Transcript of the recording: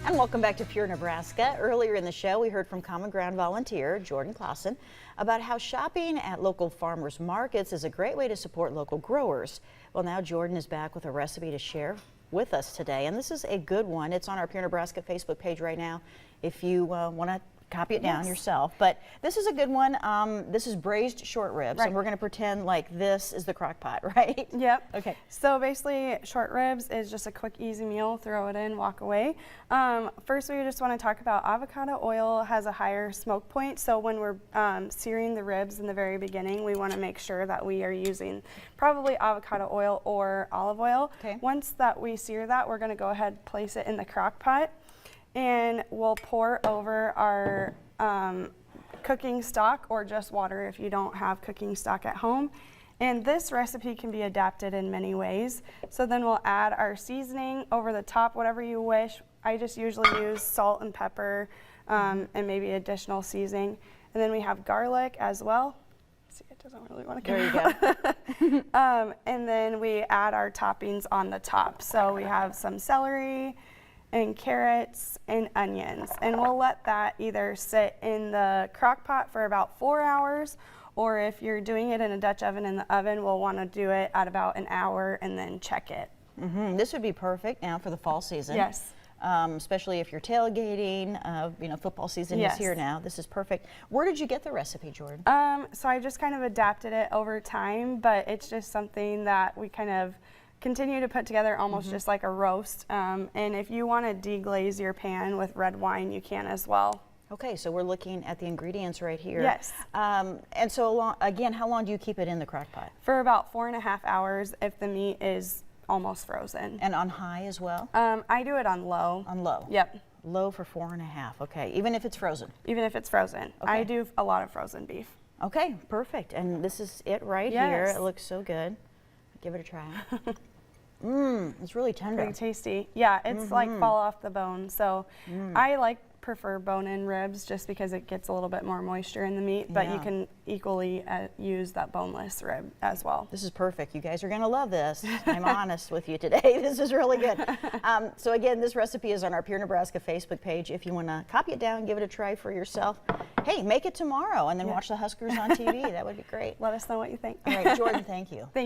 And welcome back to Pure Nebraska. Earlier in the show, we heard from CommonGround volunteer Jordan Classen about how shopping at local farmers markets is a great way to support local growers. Well, now Jordan is back with a recipe to share with us today, and this is a good one. It's on our Pure Nebraska Facebook page right now if you want to copy it down yourself. But this is a good one. This is braised short ribs, and we're going to pretend like this is the crock pot, right? Yep. Okay. So basically, short ribs is just a quick, easy meal. Throw it in, walk away. First, we just want to talk about avocado oil has a higher smoke point. So when we're searing the ribs in the very beginning, we want to make sure that we are using probably avocado oil or olive oil. Okay. Once that we sear that, we're going to go ahead and place it in the crock pot. And we'll pour over our cooking stock or just water if you don't have cooking stock at home. And this recipe can be adapted in many ways. So then we'll add our seasoning over the top, whatever you wish. I just usually use salt and pepper and maybe additional seasoning. And then we have garlic as well. See, it doesn't really want to come out. And then we add our toppings on the top. So we have some celery and carrots and onions, and we'll let that either sit in the crock pot for about 4 hours, or if you're doing it in a Dutch oven in the oven, we'll want to do it at about an hour and then check it. This would be perfect now for the fall season. Yes. Especially if you're tailgating, you know, football season is here now. This is perfect. Where did you get the recipe, Jordan? So I just kind of adapted it over time, but it's just something that we kind of continue to put together almost just like a roast. And if you want to deglaze your pan with red wine, you can as well. Okay, so we're looking at the ingredients right here. Yes. And so again, how long do you keep it in the crock pot? For about 4.5 hours if the meat is almost frozen. And on high as well? I do it on low. On low? Yep. Low for 4.5, okay, even if it's frozen? Even if it's frozen. Okay. I do a lot of frozen beef. Okay, perfect. And this is it right here. It looks so good. Give it a try. It's really tender. Pretty tasty. Yeah, it's like fall off the bone. So I prefer bone-in ribs just because it gets a little bit more moisture in the meat, but you can equally use that boneless rib as well. This is perfect. You guys are going to love this. I'm honest with you today. This is really good. So again, this recipe is on our Pure Nebraska Facebook page. If you want to copy it down, give it a try for yourself. Hey, make it tomorrow and then watch the Huskers on TV. That would be great. Let us know what you think. All right, Jordan, thank you. Thank you.